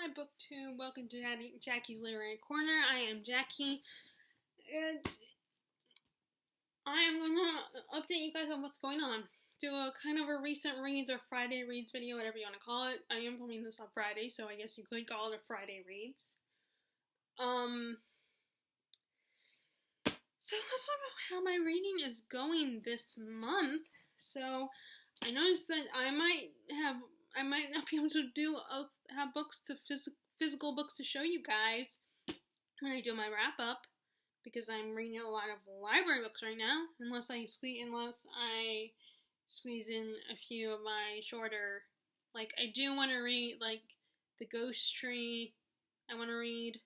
Hi BookTube, welcome to Jackie's Literary Corner. I am Jackie, and I am going to update you guys on what's going on. Do a kind of a recent reads or Friday reads video, whatever you want to call it. I am filming this on Friday, so I guess you could call it a Friday reads. So let's talk about how my reading is going this month. So I noticed that I might not be able to have books to physical books to show you guys when I do my wrap up, because I'm reading a lot of library books right now. Unless I squeeze in a few of my shorter, like I do want to read like The Ghost Tree. I want to read,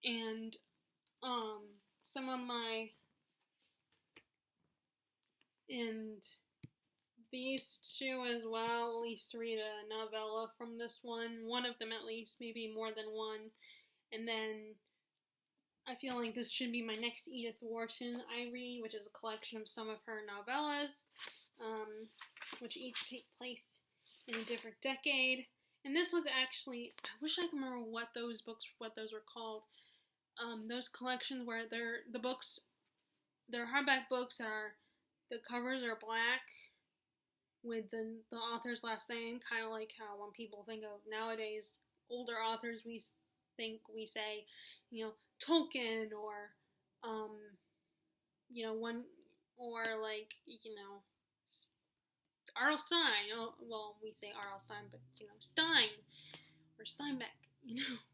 and some of my and these two as well. At least read a novella from this one of them at least, maybe more than one. And then I feel like this should be my next Edith Wharton I read, which is a collection of some of her novellas, which each take place in a different decade. And this was actually, I wish I could remember what those were called. Those collections where they're hardback books the covers are black with the author's last name, kind of like how when people think of nowadays older authors, we say, Tolkien or, R.L. Stein. Well, we say R.L. Stein, but, Stein or Steinbeck,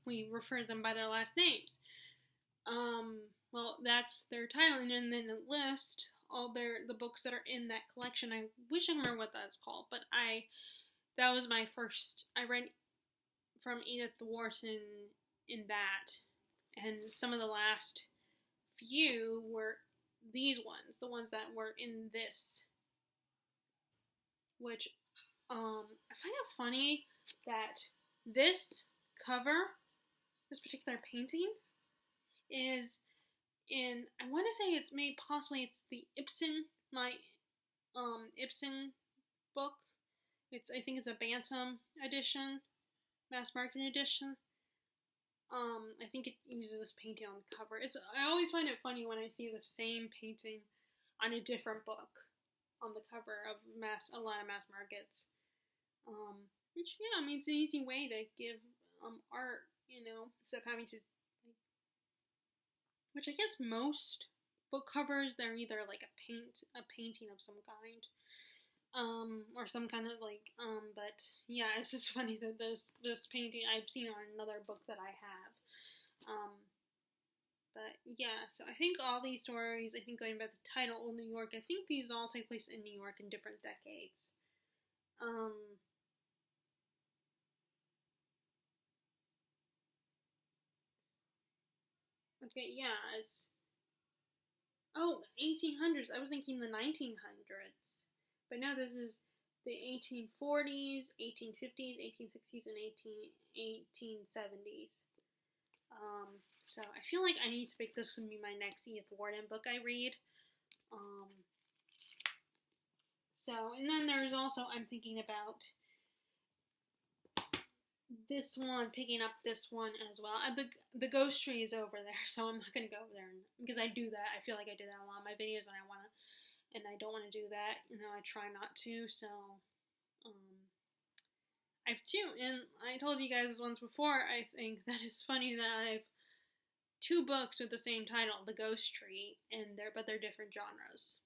we refer to them by their last names. Well, that's their title, and then the list all the books that are in that collection. I wish I remember what that's called, but that was my first. I read from Edith Wharton in that, and some of the last few were these ones, the ones that were in this. Which I find it funny that this cover, this particular painting, is in, I want to say it's the Ibsen book. I think it's a Bantam edition, mass market edition. I think it uses this painting on the cover. I always find it funny when I see the same painting on a different book on the cover of a lot of mass markets. Which, yeah, I mean, it's an easy way to give art, instead of having to, which I guess most book covers, they're either like a painting of some kind, or some kind of but yeah, it's just funny that this painting I've seen on another book that I have. But yeah, so I think all these stories, going back to the title, Old New York, I think these all take place in New York in different decades. Okay, yeah, it's, 1800s. I was thinking the 1900s. But no, this is the 1840s, 1850s, 1860s, and 1870s. So I feel like I need to pick this to be my next Edith Wharton book I read. And then there's also, I'm thinking about this one, picking up this one as well. The Ghost Tree is over there, so I'm not going to go over there because I do that. I feel like I do that in a lot of my videos, and I don't want to do that. I try not to, so I have two, and I told you guys once before, I think that it's funny that I have two books with the same title, The Ghost Tree, but they're different genres.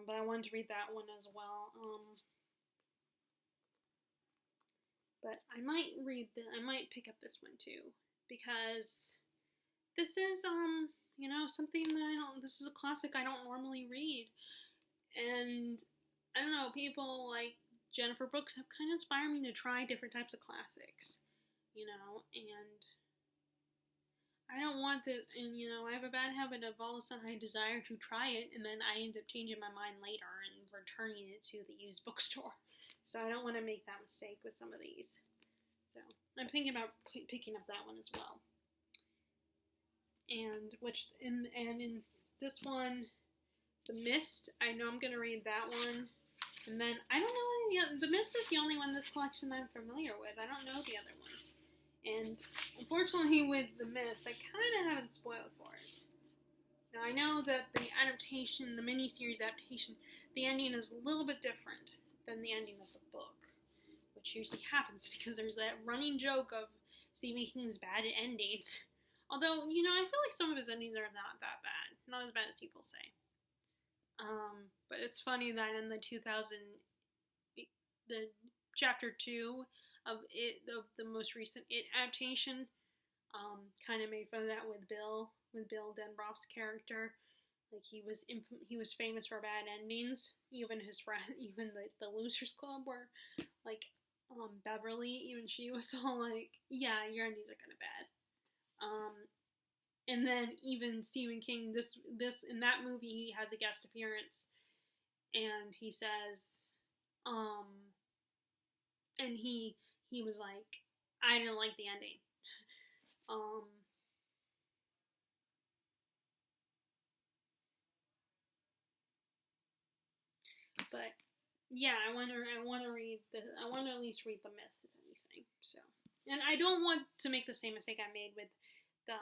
But I wanted to read that one as well. But I might pick up this one too, because this is something that this is a classic I don't normally read, and I don't know, people like Jennifer Brooks have kind of inspired me to try different types of classics, and I don't want this, and I have a bad habit of all of a sudden I desire to try it, and then I end up changing my mind later and returning it to the used bookstore. So I don't want to make that mistake with some of these. So I'm thinking about picking up that one as well. And in this one, The Mist, I know I'm going to read that one. And then, I don't know any of the Mist is the only one in this collection I'm familiar with. I don't know the other ones. And, unfortunately, with the Mist, I kind of haven't spoiled for it. Now, I know that the adaptation, the miniseries adaptation, the ending is a little bit different than the ending of the book. Which usually happens because there's that running joke of Stephen King's bad endings. Although, you know, I feel like some of his endings are not that bad. Not as bad as people say. But it's funny that in the chapter 2 of the most recent It adaptation, kind of made fun of that with Bill Denbrough's character. Like, he was famous for bad endings. Even his friend, even the Losers Club were, like, Beverly, even she was all like, yeah, your endings are kind of bad. And then even Stephen King, this in that movie, he has a guest appearance, and he says, and he was like, I didn't like the ending. But yeah, I want to at least read The Mist, if anything. So, and I don't want to make the same mistake I made with the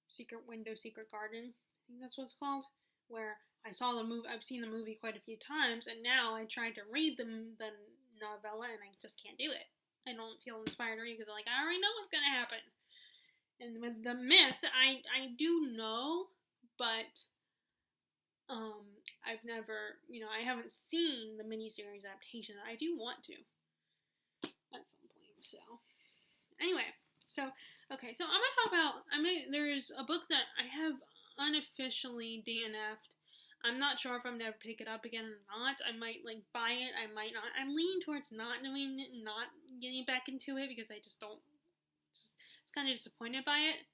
Secret Window, Secret Garden. I think that's what it's called. Where I saw the movie, I've seen the movie quite a few times, and now I tried to read the novella, and I just can't do it. I don't feel inspired to read because I already know what's gonna happen. And with The Mist, I do know, but I've never, I haven't seen the miniseries adaptation. I do want to at some point. So anyway, okay, so I'm gonna talk about. There's a book that I have unofficially DNF'd. I'm not sure if I'm gonna ever pick it up again or not. I might buy it. I might not. I'm leaning towards not doing it, not getting back into it because I just don't. It's kind of disappointed by it.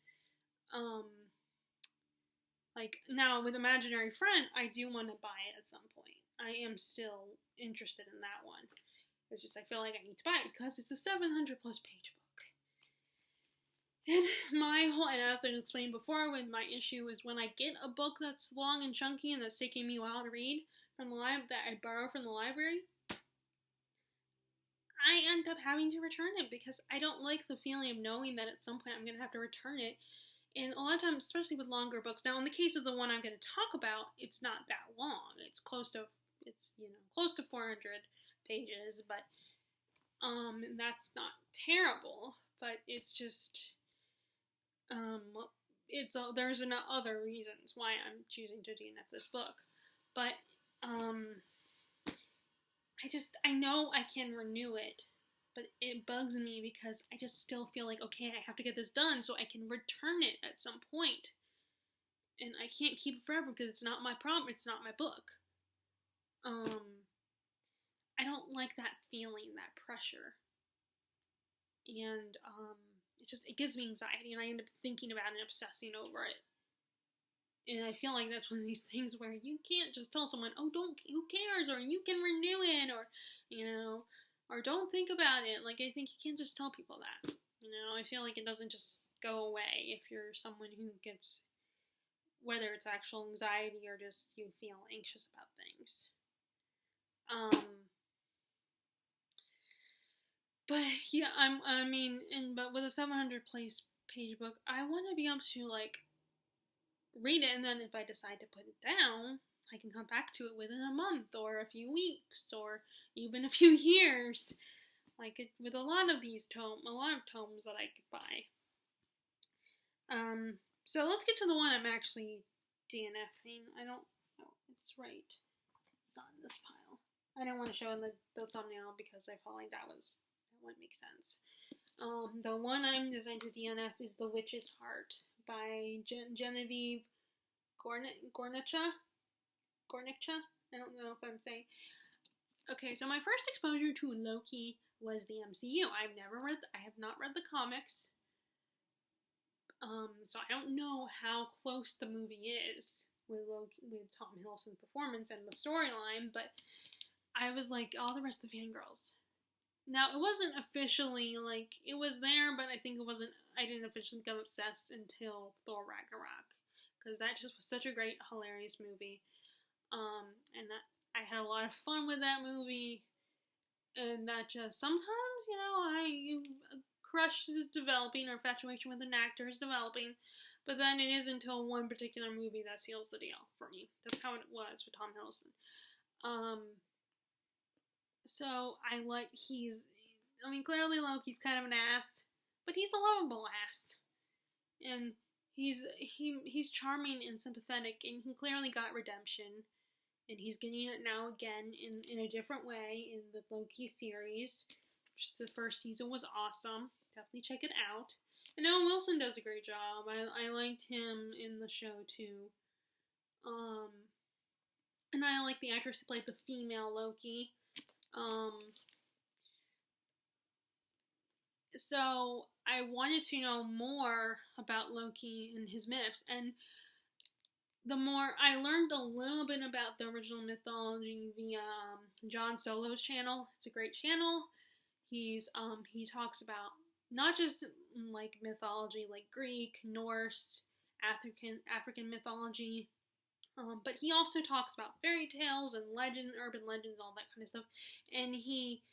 Now with Imaginary Friend, I do want to buy it at some point. I am still interested in that one. It's just I feel like I need to buy it because it's a 700 plus page book. And and as I explained before, my issue is when I get a book that's long and chunky and that's taking me a while to read from the that I borrow from the library, I end up having to return it because I don't like the feeling of knowing that at some point I'm going to have to return it. And a lot of times, especially with longer books, now in the case of the one I'm going to talk about, it's not that long. It's close to 400 pages, but that's not terrible. But it's just there's other reasons why I'm choosing to DNF this book. But I know I can renew it. But it bugs me because I just still feel like, okay, I have to get this done so I can return it at some point. And I can't keep it forever because it's not my problem, it's not my book. I don't like that feeling, that pressure. And it gives me anxiety and I end up thinking about it and obsessing over it. And I feel like that's one of these things where you can't just tell someone, oh, who cares, or you can renew it, or, or don't think about it. I think you can't just tell people that. I feel like it doesn't just go away if you're someone who gets, whether it's actual anxiety or just you feel anxious about things. But yeah, but with a 700 page book, I want to be able to read it, and then if I decide to put it down, I can come back to it within a month or a few weeks or even a few years, with a lot of tomes that I could buy. So let's get to the one I'm actually DNFing. It's right. It's not in this pile. I don't want to show in the thumbnail because I felt like that wouldn't make sense. The one I'm deciding to DNF is The Witch's Heart by Genevieve Gornicha. I don't know if I'm saying. Okay, so my first exposure to Loki was the MCU. I have not read the comics. So I don't know how close the movie is with Tom Hiddleston's performance and the storyline, but I was like all the rest of the fangirls. Now, it wasn't officially, it was there, but I think I didn't officially get obsessed until Thor Ragnarok, because that just was such a great, hilarious movie, and I had a lot of fun with that movie, and that just sometimes, crush is developing, or infatuation with an actor is developing, but then it isn't until one particular movie that seals the deal for me. That's how it was with Tom Hiddleston. So clearly Loki's kind of an ass, but he's a lovable ass, and he's charming and sympathetic, and he clearly got redemption, and he's getting it now again in a different way in the Loki series. The first season was awesome. Definitely check it out. And Owen Wilson does a great job. I liked him in the show too. And I like the actress who played the female Loki. So I wanted to know more about Loki and his myths, and the more I learned a little bit about the original mythology via John Solo's channel. It's a great channel. He talks about not just like mythology, like Greek, Norse, African mythology, but he also talks about fairy tales and legends, urban legends, all that kind of stuff. And he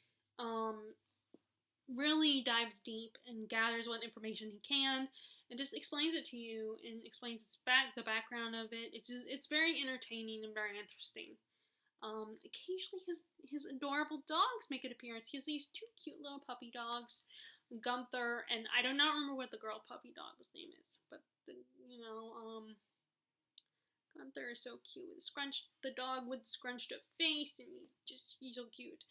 really dives deep and gathers what information he can, and just explains it to you and explains the background of it. It's very entertaining and very interesting. Occasionally his adorable dogs make an appearance. He has these two cute little puppy dogs, Gunther, and I do not remember what the girl puppy dog's name is, but Gunther is so cute with the dog with scrunched up face, and he's so cute.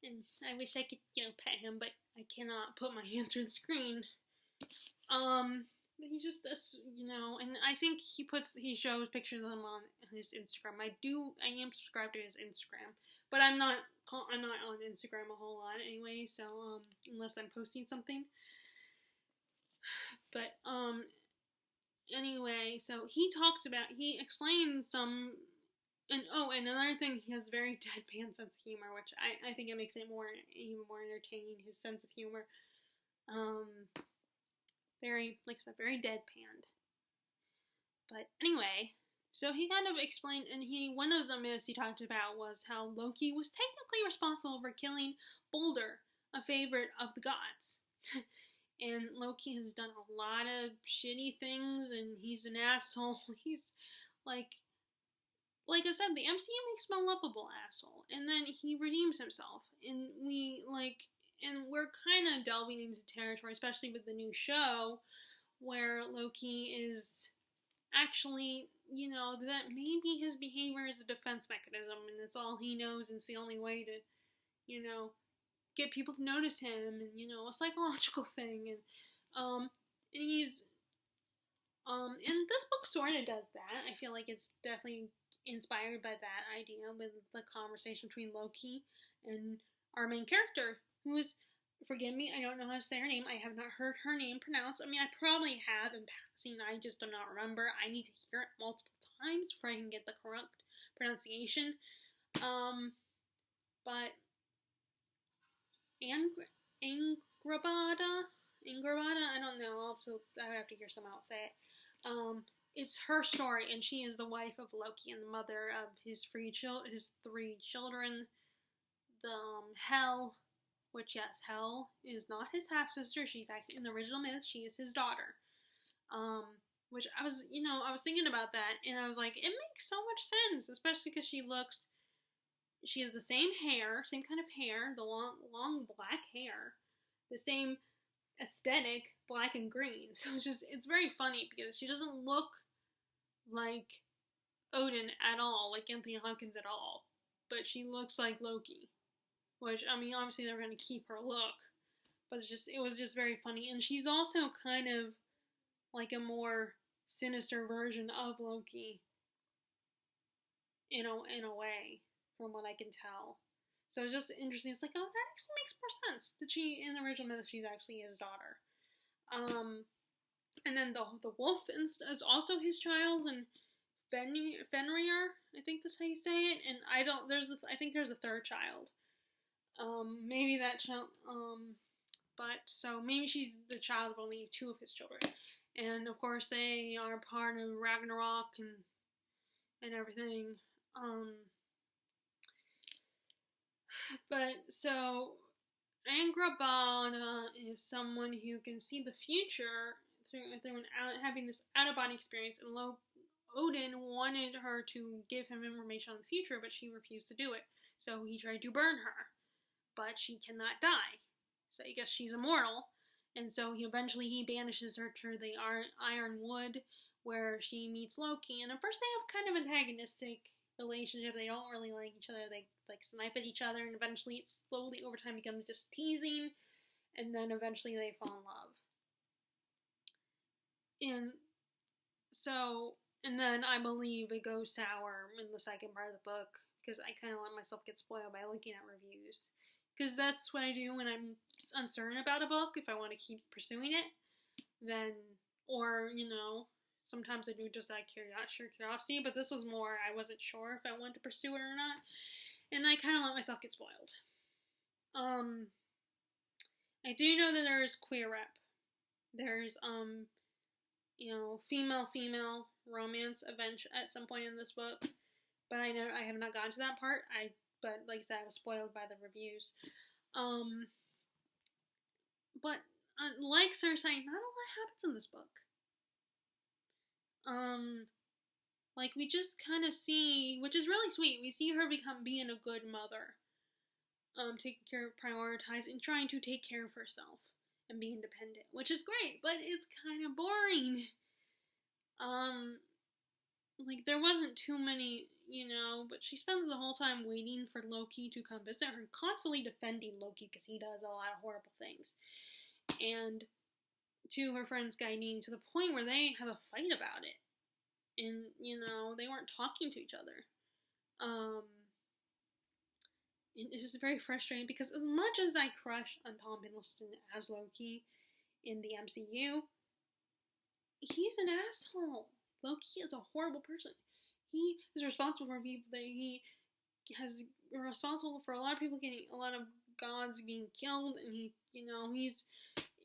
And I wish I could, pet him, but I cannot put my hand through the screen. He's just, and I think he shows pictures of them on his Instagram. I am subscribed to his Instagram, but I'm not on Instagram a whole lot anyway, so, unless I'm posting something. But, anyway, so he explains some, and another thing, he has very deadpan sense of humor, which I think it makes it even more entertaining, his sense of humor. Very, like I said, very deadpanned. But anyway, so he kind of explained, and one of the myths he talked about was how Loki was technically responsible for killing Balder, a favorite of the gods. And Loki has done a lot of shitty things, and he's an asshole. He's like I said, the MCU makes him a lovable asshole, and then he redeems himself, and we're kind of delving into territory, especially with the new show, where Loki is actually, that maybe his behavior is a defense mechanism, and it's all he knows, and it's the only way to, get people to notice him, and, a psychological thing, and he's, and this book sort of does that. I feel like it's definitely inspired by that idea with the conversation between Loki and our main character, who is, forgive me, I don't know how to say her name. I have not heard her name pronounced. I mean, I probably have in passing. I just do not remember. I need to hear it multiple times before I can get the correct pronunciation. But Angrabada, I don't know. I have to hear someone else say it. It's her story, and she is the wife of Loki and the mother of his three children. Hel, which, yes, Hel is not his half-sister. She's actually, in the original myth, she is his daughter. Which I was thinking about that, and I was like, it makes so much sense, especially because she has the same kind of hair, the long black hair, the same aesthetic, black and green. So it's very funny, because she doesn't look like Odin at all, like Anthony Hopkins at all, but she looks like Loki. Which, obviously they're going to keep her look, but it was just very funny. And she's also kind of like a more sinister version of Loki, in a way, from what I can tell. So it's just interesting. It's like, oh, that actually makes more sense, that in the original myth, she's actually his daughter. And then the wolf is also his child, and Fenrir, I think that's how you say it, and I think there's a third child. Maybe that child, but so maybe she's the child of only two of his children, and of course they are part of Ragnarok and everything. But so Angrabana is someone who can see the future having this out-of-body experience, and Odin wanted her to give him information on the future, but she refused to do it. So he tried to burn her, but she cannot die. So I guess she's immortal, and so he banishes her to the Iron Wood, where she meets Loki. And at first they have kind of antagonistic relationship. They don't really like each other. They like snipe at each other, and eventually it slowly over time becomes just teasing, and then eventually they fall in love. And so, and then I believe it goes sour in the second part of the book, because I kind of let myself get spoiled by looking at reviews. Because that's what I do when I'm uncertain about a book. If I want to keep pursuing it, then, or, sometimes I do just out of curiosity, but this was more, I wasn't sure if I wanted to pursue it or not, and I kind of let myself get spoiled. I do know that there is queer rep. There's, female romance event at some point in this book, but I have not gotten to that part. But like I said, I was spoiled by the reviews. But like Cersei, not a lot happens in this book. Like we just kind of see, which is really sweet. We see her being a good mother, taking care of, prioritizing, trying to take care of herself and be independent, which is great, but it's kind of boring. Like there wasn't too many, but she spends the whole time waiting for Loki to come visit her, constantly defending Loki because he does a lot of horrible things, and to her friends guiding to the point where they have a fight about it, and they weren't talking to each other. And it's just very frustrating because as much as I crush on Tom Hiddleston as Loki in the MCU, he's an asshole. Loki is a horrible person. He is responsible for people that he has responsible for a lot of people getting, a lot of gods being killed, and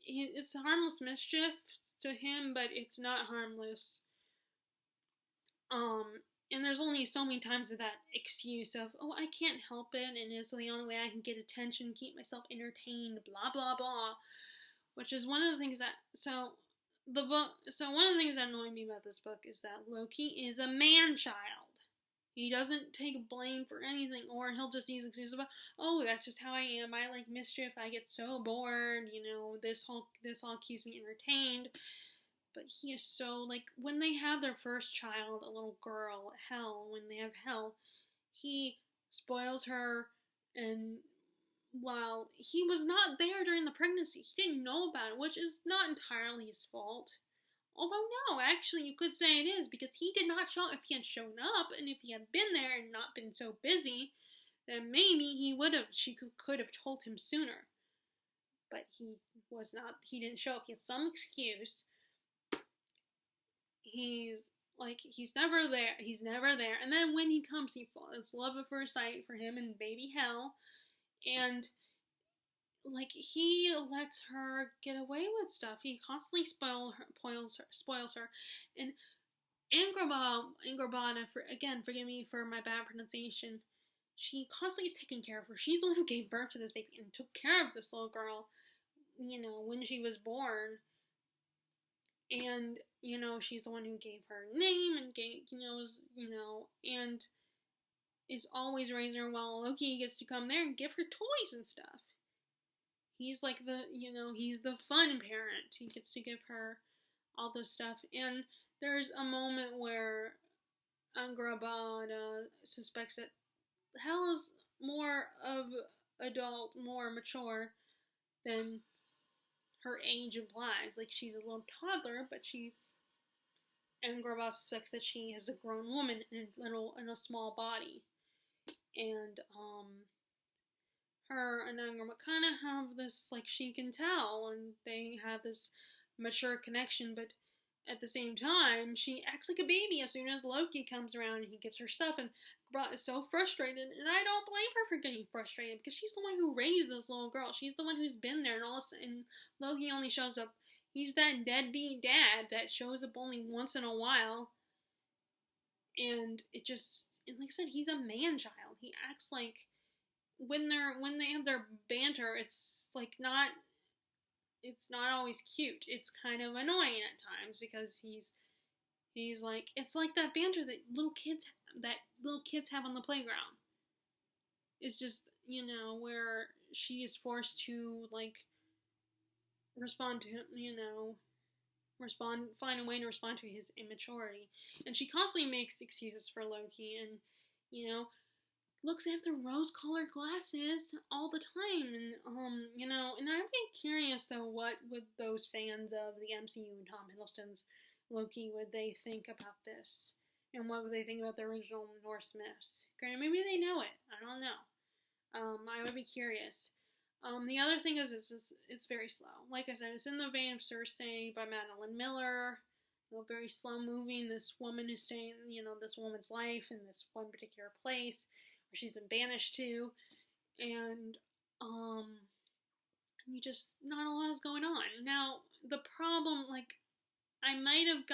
it's harmless mischief to him, but it's not harmless. And there's only so many times of that excuse of, oh, I can't help it, and it's the only way I can get attention, keep myself entertained, blah, blah, blah. Which is one of the things that, one of the things that annoy me about this book is that Loki is a man-child. He doesn't take blame for anything, or he'll just use excuses about, oh, that's just how I am, I like mischief, I get so bored, this all keeps me entertained. But he is so, like, when they have their first child, a little girl, when they have Hel, he spoils her, and while he was not there during the pregnancy, he didn't know about it, which is not entirely his fault. Although, no, actually, you could say it is, because he did not show up. If he had shown up, and if he had been there and not been so busy, then maybe she could have told him sooner. But he didn't show up. He had some excuse. He's never there. And then when he comes, it's love at first sight for him and baby Hel. And, like, he lets her get away with stuff. He constantly spoils her. And Angrabana, forgive me for my bad pronunciation, she constantly is taking care of her. She's the one who gave birth to this baby and took care of this little girl, when she was born. And, she's the one who gave her a name and and is always raising her while Loki gets to come there and give her toys and stuff. He's like he's the fun parent. He gets to give her all this stuff. And there's a moment where Angrabana suspects that Hel is more of adult, more mature than her age implies. Like, she's a little toddler, but Angrabana suspects that she is a grown woman in a small body. And, her and Angrabana kind of have this, like, she can tell, and they have this mature connection, but at the same time, she acts like a baby as soon as Loki comes around and he gives her stuff, and Angrabana is so frustrated, and I don't blame her for getting frustrated, because she's the one who raised this little girl. She's the one who's been there, and Loki only shows up. He's that deadbeat dad that shows up only once in a while, and like I said, he's a man-child. He acts like when they have their banter, it's like not always cute. It's kind of annoying at times because he's like, it's like that banter that little kids have on the playground. It's just, where she is forced to like respond to, find a way to respond to his immaturity. And she constantly makes excuses for Loki and, looks after rose-colored glasses all the time. And, and I'm curious though, what would those fans of the MCU and Tom Hiddleston's Loki, would they think about this? And what would they think about the original Norse myths? Granted, maybe they know it. I don't know. I would be curious. The other thing is, it's very slow. Like I said, it's in the vein of Cersei by Madeline Miller. Very slow moving. This woman is staying, this woman's life in this one particular place where she's been banished to, and you just, not a lot is going on. Now, the problem, like, I might have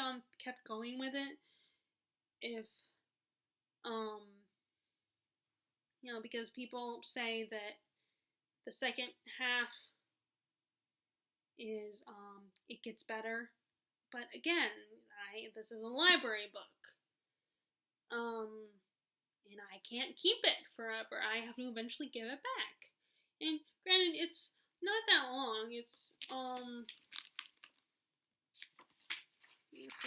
kept going with it if, because people say that the second half is, it gets better. But again, this is a library book. And I can't keep it forever. I have to eventually give it back. And granted, it's not that long. It's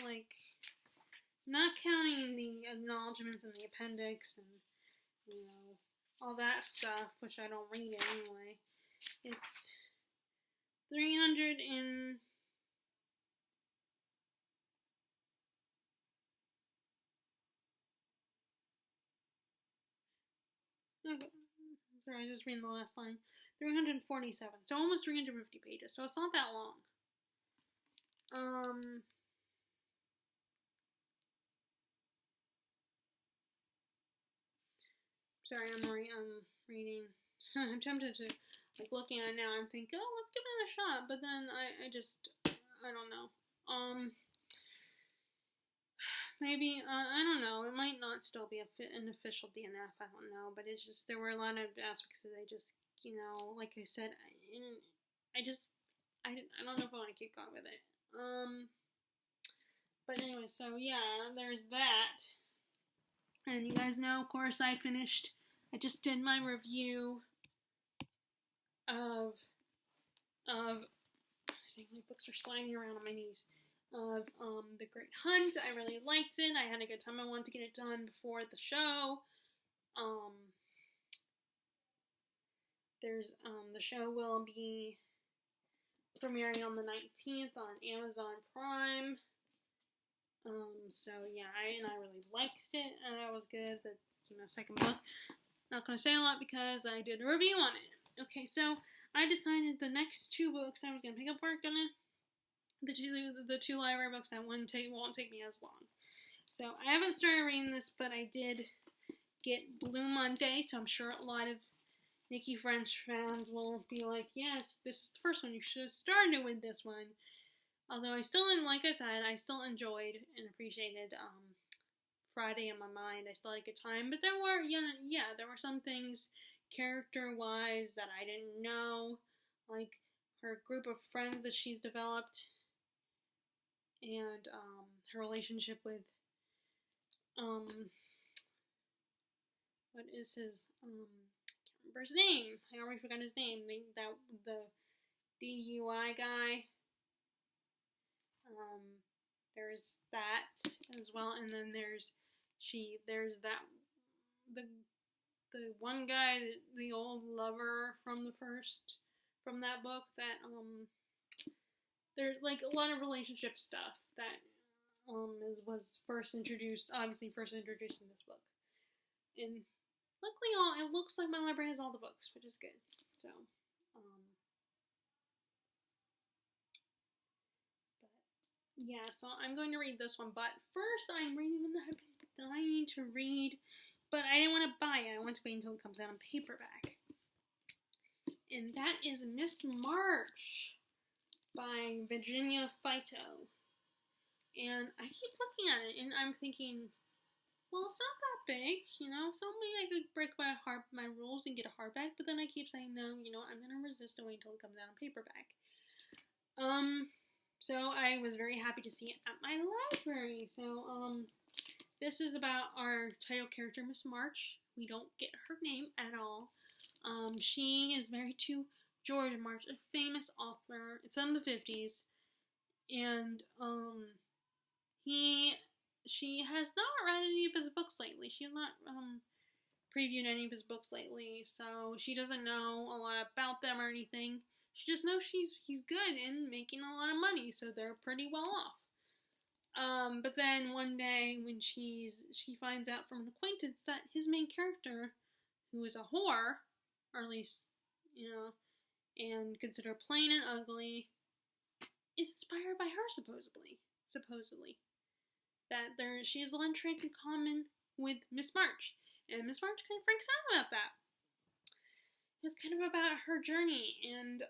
like, not counting the acknowledgments in the appendix and, all that stuff, which I don't read anyway. It's 300 and... Okay. Sorry, I just read the last line. 347. So almost 350 pages. So it's not that long. Sorry, I'm reading. I'm tempted to, like, looking at it now, I'm thinking, oh, let's give it a shot. But then I don't know. Maybe, I don't know, it might not still be an official DNF, I don't know, but it's just, there were a lot of aspects that I just, like I said, I don't know if I want to keep going with it. But anyway, so yeah, there's that. And you guys know, of course, I just did my review of I think my books are sliding around on my knees, of The Great Hunt. I really liked it. I had a good time. I wanted to get it done before the show. The show will be premiering on the 19th on Amazon Prime. So yeah, I really liked it, and that was good. The second book. Not gonna say a lot because I did a review on it. Okay, so I decided the next two books I was gonna pick up were the two library books that won't take me as long. So I haven't started reading this, but I did get Blue Monday, so I'm sure a lot of Nikki French fans will be like, yes, this is the first one. You should have started with this one. Although I still, like I said, I still enjoyed and appreciated Friday in my mind. I still had a good time, but there were some things character-wise that I didn't know, like her group of friends that she's developed, and her relationship with what is his I can't remember his name. I already forgot his name. The DUI guy. There's that as well, and then there's the one guy, the old lover from that book, that there's like a lot of relationship stuff that was first introduced in this book. And luckily it looks like my library has all the books, which is good. So yeah, so I'm going to read this one, but first I'm reading one that I've been dying to read, but I didn't want to buy it. I want to wait until it comes out on paperback. And that is Miss March by Virginia Phyto. And I keep looking at it, and I'm thinking, well, it's not that big, so maybe I could break my rules and get a hardback, but then I keep saying, no, I'm going to resist and wait until it comes out on paperback. So I was very happy to see it at my library. So, this is about our title character, Miss March. We don't get her name at all. She is married to George March, a famous author. It's in the 50s. And, she has not read any of his books lately. She has not, previewed any of his books lately, so she doesn't know a lot about them or anything. She just knows he's good and making a lot of money, so they're pretty well off. But then one day when she finds out from an acquaintance that his main character, who is a whore, or at least, and considered plain and ugly, is inspired by her, supposedly. That she has a lot of traits in common with Miss March. And Miss March kind of freaks out about that. It's kind of about her journey, and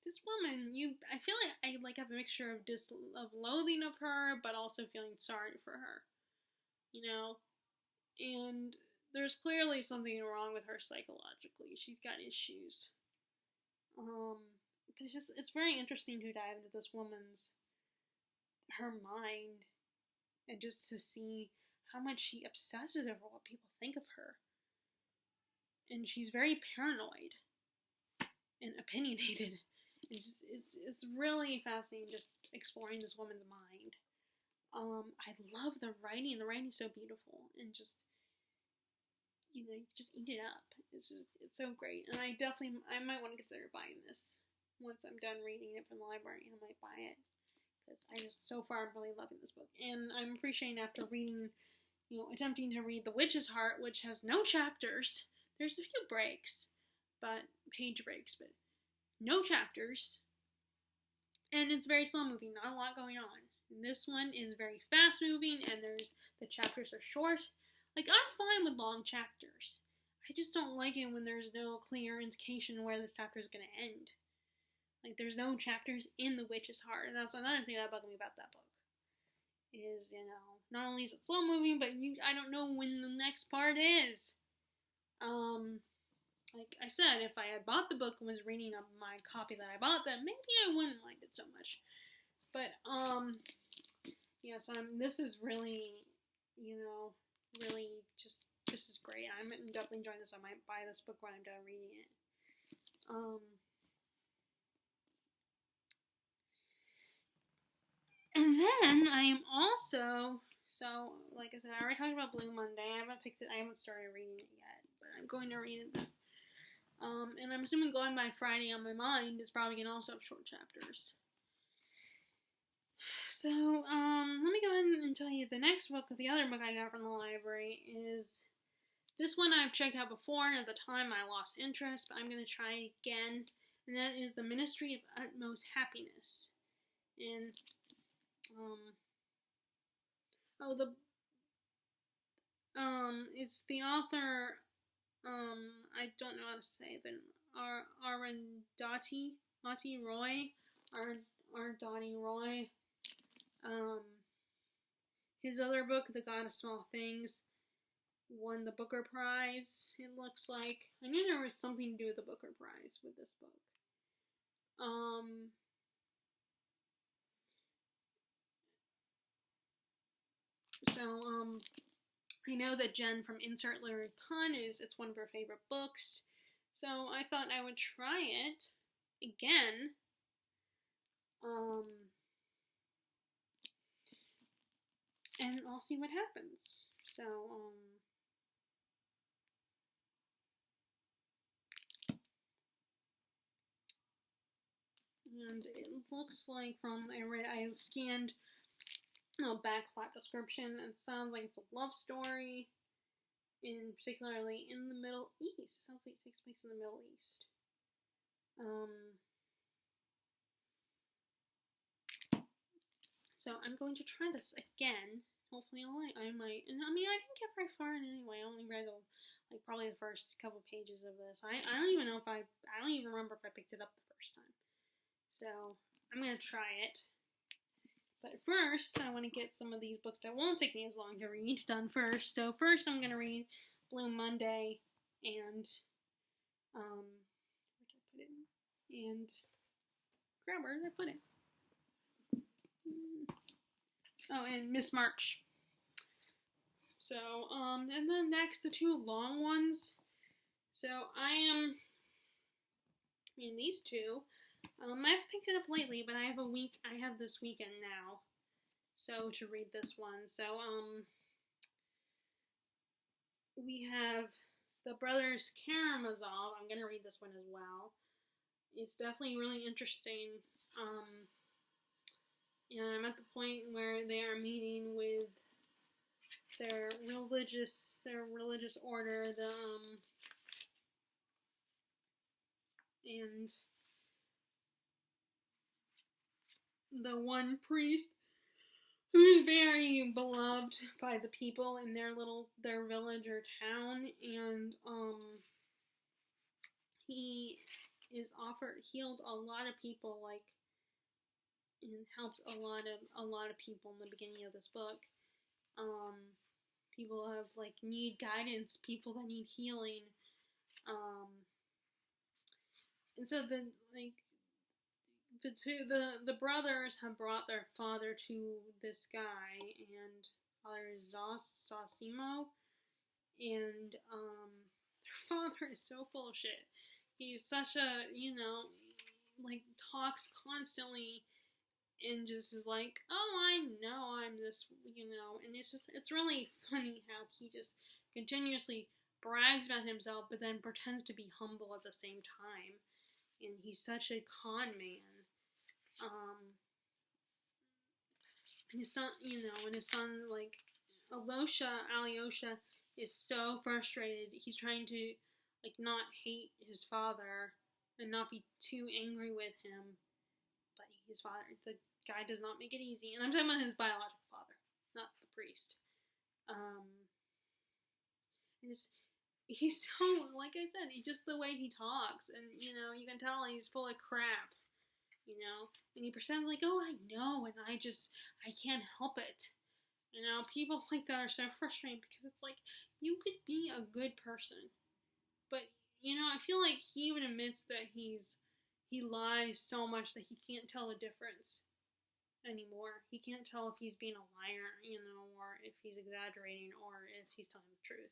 this woman, I feel like I have a mixture of loathing of her, but also feeling sorry for her, and there's clearly something wrong with her psychologically. She's got issues. But it's very interesting to dive into this woman's, her mind, and just to see how much she obsesses over what people think of her. And she's very paranoid and opinionated. It's really fascinating just exploring this woman's mind. I love the writing. The writing's so beautiful, and just just eat it up. It's so great. And I might want to consider buying this once I'm done reading it from the library. I might buy it, because so far I'm really loving this book. And I'm appreciating, after reading, attempting to read The Witch's Heart, which has no chapters. There's a few page breaks, but no chapters. And it's very slow moving, not a lot going on. And this one is very fast moving, and the chapters are short. Like, I'm fine with long chapters. I just don't like it when there's no clear indication where the chapter is going to end. Like, there's no chapters in The Witch's Heart, and that's another thing that bugged me about that book. Is, not only is it slow moving, but I don't know when the next part is. Like I said, if I had bought the book and was reading my copy that I bought, then maybe I wouldn't mind it so much. But, this is really, really this is great. I'm definitely enjoying this. I might buy this book when I'm done reading it. And then I am also, like I said, I already talked about Blue Monday. I haven't started reading it yet, but I'm going to read it. And I'm assuming Going by Friday on My Mind is probably going to also have short chapters. So, let me go ahead and tell you the next book, the other book I got from the library is, this one I've checked out before, and at the time I lost interest, but I'm going to try again, and that is The Ministry of Utmost Happiness. And, it's the author, I don't know how to say it, Arundhati Roy. His other book, The God of Small Things, won the Booker Prize, it looks like. I knew there was something to do with the Booker Prize with this book. I know that Jen from Insert Lyric Pun it's one of her favorite books, so I thought I would try it again. And I'll see what happens. So, and it looks like I scanned back flap description, and it sounds like it's a love story, particularly in the Middle East. It sounds like it takes place in the Middle East. So I'm going to try this again. Hopefully I might. And I didn't get very far in it anyway. I only read probably the first couple pages of this. I don't even know I don't even remember if I picked it up the first time. So I'm going to try it. But first, I want to get some of these books that won't take me as long to read done first. So first, I'm going to read Blue Monday and where did I put it? And where did I put it? Oh, and Miss March. So, and then next, the two long ones. So I mean, these two. I've picked it up lately, but I have this weekend now, so to read this one. So, we have the Brothers Karamazov. I'm gonna read this one as well. It's definitely really interesting. And I'm at the point where they are meeting with their religious order, and the one priest who's very beloved by the people in their village or town, and he healed a lot of people, like, and helped a lot of people in the beginning of this book. People have, like, need guidance, people that need healing, and so the brothers have brought their father to this guy, and Father Zosimo, and their father is so full of shit. He's such a, like, talks constantly and just is like, oh, I know I'm this, and it's really funny how he just continuously brags about himself, but then pretends to be humble at the same time. And he's such a con man. And his son, like, Alyosha is so frustrated. He's trying to, like, not hate his father and not be too angry with him. But his father, the guy does not make it easy. And I'm talking about his biological father, not the priest. He's so, like I said, just the way he talks, and, you can tell he's full of crap, and he pretends like, oh, I know, and I can't help it. People like that are so frustrating, because it's like, you could be a good person, but, I feel like he even admits that he lies so much that he can't tell the difference anymore. He can't tell if he's being a liar, or if he's exaggerating, or if he's telling the truth.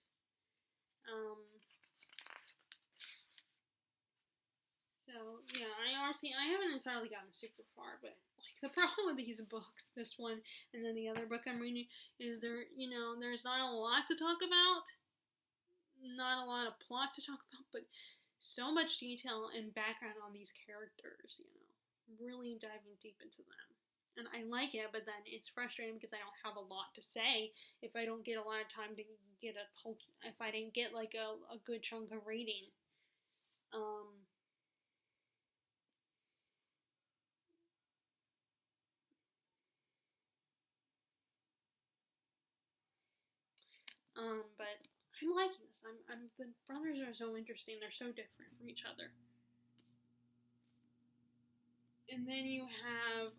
So, yeah, I haven't entirely gotten super far, but, like, the problem with these books, this one, and then the other book I'm reading, is there's not a lot to talk about, not a lot of plot to talk about, but so much detail and background on these characters, really diving deep into them. And I like it, but then it's frustrating because I don't have a lot to say if I don't get a lot of time to get if I didn't get, like, a good chunk of reading. But I'm liking this. The brothers are so interesting. They're so different from each other. And then you have,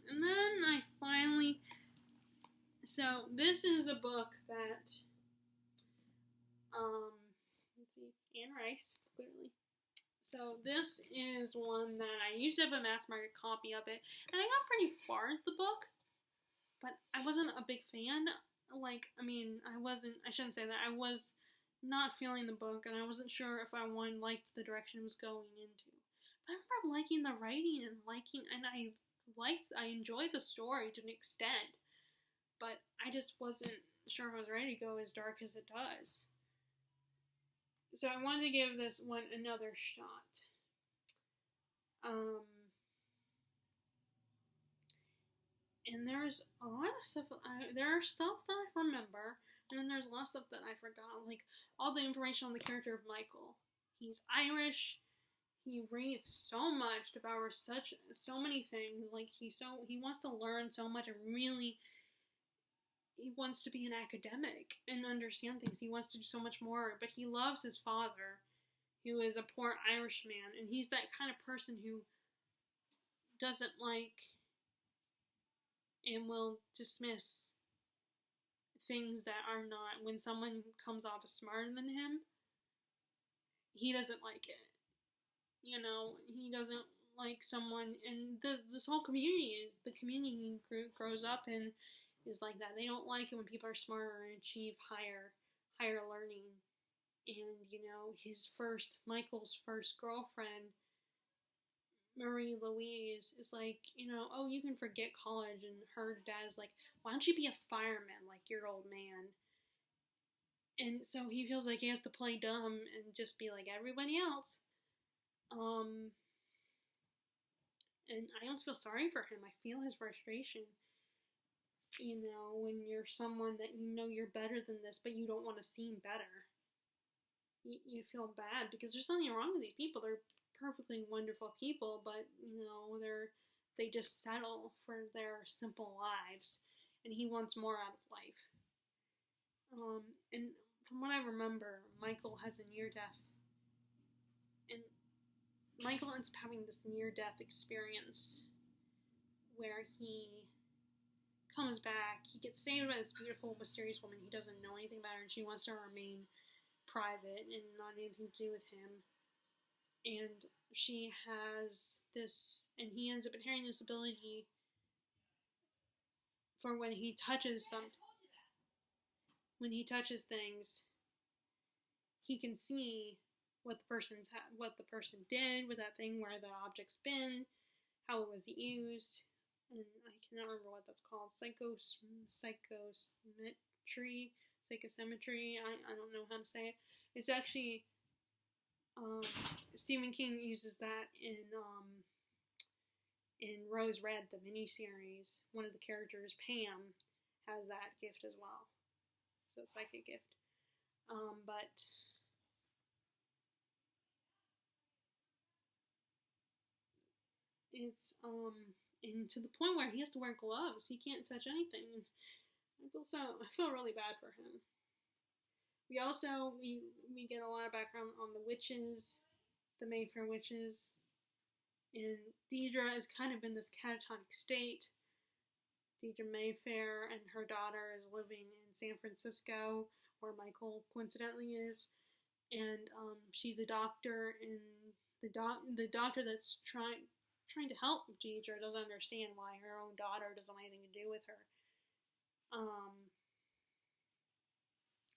and then I finally, so this is a book that, let's see, it's Anne Rice, clearly. So this is one that I used to have a mass market copy of it, and I got pretty far with the book, but I wasn't a big fan. Like, I shouldn't say that. I was not feeling the book, and I wasn't sure if I liked the direction it was going into. But I remember liking the writing and I enjoyed the story to an extent, but I just wasn't sure if I was ready to go as dark as it does. So I wanted to give this one another shot. And there's a lot of stuff, there are stuff that I remember, and then there's a lot of stuff that I forgot, like all the information on the character of Michael. He's Irish, he reads so much, devours so many things, like he wants to learn so much, and really, he wants to be an academic and understand things. He wants to do so much more, but he loves his father, who is a poor Irish man, and he's that kind of person who doesn't like and will dismiss things that are not. When someone comes off as smarter than him, he doesn't like it. You know, he doesn't like someone, and this whole community is, the community he grows up in is like that. They don't like it when people are smarter and achieve higher learning. And, you know, Michael's first girlfriend, Marie Louise, is like, you know, oh, you can forget college. And her dad's like, why don't you be a fireman like your old man? And so he feels like he has to play dumb and just be like everybody else. And I almost feel sorry for him. I feel his frustration. You know, when you're someone that you know you're better than this, but you don't want to seem better. You feel bad because there's nothing wrong with these people. They're perfectly wonderful people, but, you know, they just settle for their simple lives. And he wants more out of life. And from what I remember, Michael has a near-death. And Michael ends up having this near-death experience where he comes back. He gets saved by this beautiful, mysterious woman. He doesn't know anything about her, and she wants to remain private and not anything to do with him. And she has this, and he ends up inheriting this ability for when he touches things, he can see what the person did with that thing, where the object's been, how it was used, and I cannot remember what that's called. Psychosymmetry. I don't know how to say it. It's actually Stephen King uses that in Rose Red, the miniseries. One of the characters, Pam, has that gift as well. So it's like a gift. But it's and to the point where he has to wear gloves. He can't touch anything. I feel really bad for him. We also we get a lot of background on the witches, the Mayfair witches, and Deidre is kind of in this catatonic state. Deidre Mayfair and her daughter is living in San Francisco, where Michael coincidentally is, and she's a doctor, and the doctor that's trying to help Deidre doesn't understand why her own daughter doesn't want anything to do with her,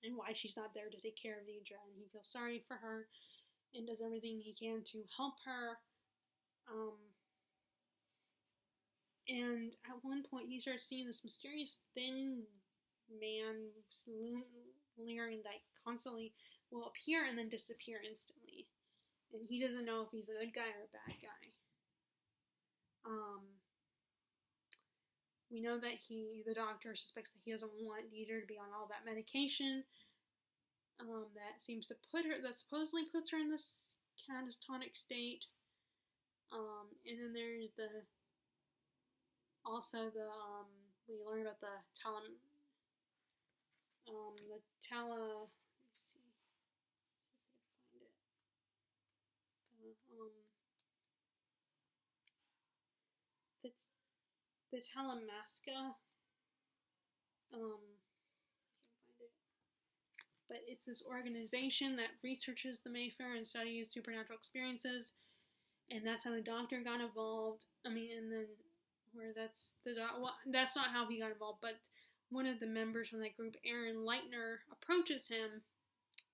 and why she's not there to take care of Deidre, and he feels sorry for her and does everything he can to help her. And at one point he starts seeing this mysterious thin man leering that constantly will appear and then disappear instantly. And he doesn't know if he's a good guy or a bad guy. We know that the doctor suspects that he doesn't want Deidre to be on all that medication. That supposedly puts her in this catatonic state. And then there's we learn about let's see if I can find it. The Talamasca, I can't find it, but it's this organization that researches the Mayfair and studies supernatural experiences, and that's how the doctor got involved. That's not how he got involved, but one of the members from that group, Aaron Leitner, approaches him,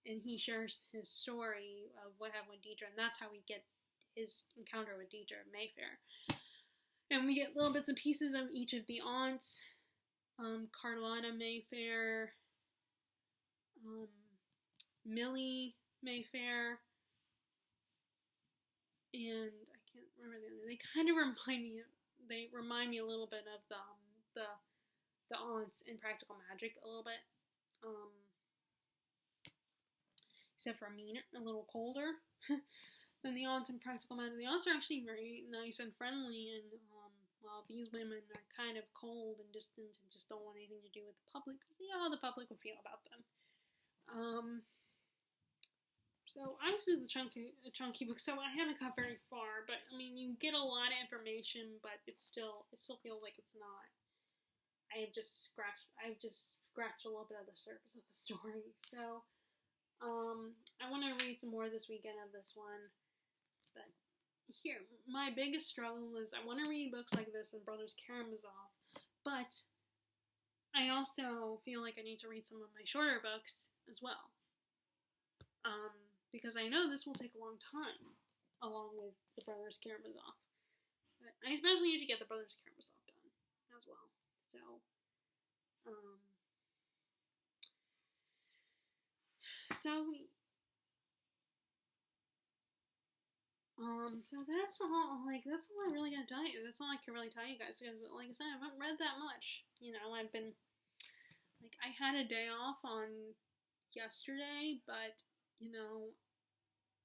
and he shares his story of what happened with Deidre, and that's how we get his encounter with Deidre Mayfair. And we get little bits and pieces of each of the aunts, Carlotta Mayfair, Millie Mayfair, and I can't remember the other. They kind of remind me a little bit of the aunts in Practical Magic a little bit, except for a little colder than the aunts in Practical Magic. The aunts are actually very nice and friendly, and while these women are kind of cold and distant and just don't want anything to do with the public, because they know how the public would feel about them. So obviously it's a chunky book, so I haven't got very far, but I mean you get a lot of information, but it still feels like it's not I've just scratched a little bit of the surface of the story. So, I want to read some more this weekend of this one. But here, my biggest struggle is I want to read books like this and Brothers Karamazov, but I also feel like I need to read some of my shorter books as well. Because I know this will take a long time, along with the Brothers Karamazov. But I especially need to get the Brothers Karamazov done as well. So, so that's all. That's all I really gotta tell you. That's all I can really tell you guys, because, like I said, I haven't read that much. I've been I had a day off on yesterday, but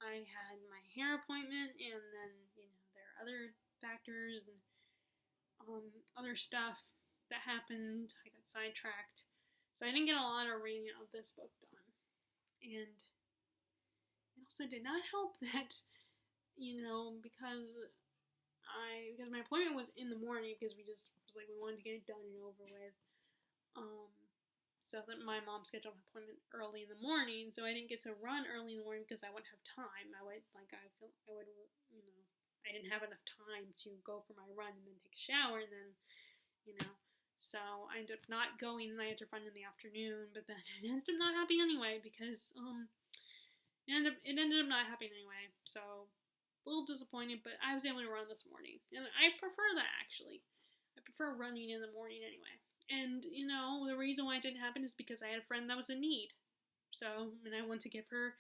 I had my hair appointment, and then there are other factors and other stuff that happened. I got sidetracked, so I didn't get a lot of reading of this book done, and it also did not help that because my appointment was in the morning, because we wanted to get it done and over with. So that my mom scheduled an appointment early in the morning, so I didn't get to run early in the morning because I wouldn't have time. I didn't have enough time to go for my run and then take a shower and then, so I ended up not going, and I had to run in the afternoon, but then it ended up not happening anyway because, it ended up not happening anyway, so a little disappointed, but I was able to run this morning, and I prefer that, actually. I prefer running in the morning anyway. And, the reason why it didn't happen is because I had a friend that was in need. So, and I want to give her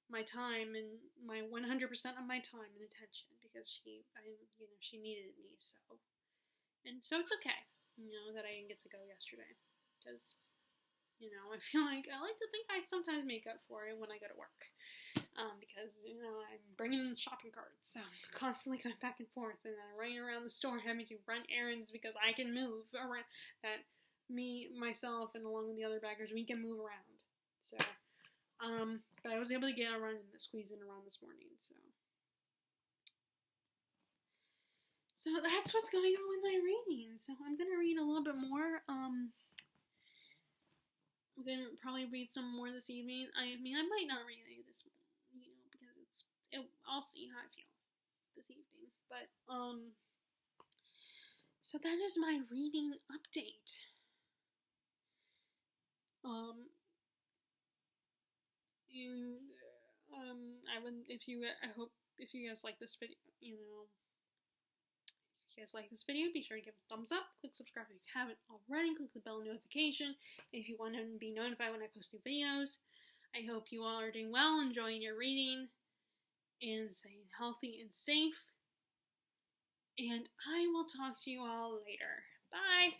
my time and my 100% of my time and attention, because she needed me, so. And so it's okay, that I didn't get to go yesterday. Because, I feel like I like to think I sometimes make up for it when I go to work. Because, I'm bringing in shopping carts, so I'm constantly going back and forth, and I'm running around the store having to run errands because I can move around, that myself, and along with the other baggers, we can move around. So, but I was able to get a run and squeeze in around this morning, so. So that's what's going on with my reading. So I'm going to read a little bit more, I'm going to probably read some more this evening. I might not read any this morning, because I'll see how I feel this evening. But, so that is my reading update. I hope if you guys like this video, if you guys like this video, be sure to give it a thumbs up, click subscribe if you haven't already, click the bell notification if you want to be notified when I post new videos. I hope you all are doing well, enjoying your reading, and staying healthy and safe. And I will talk to you all later. Bye!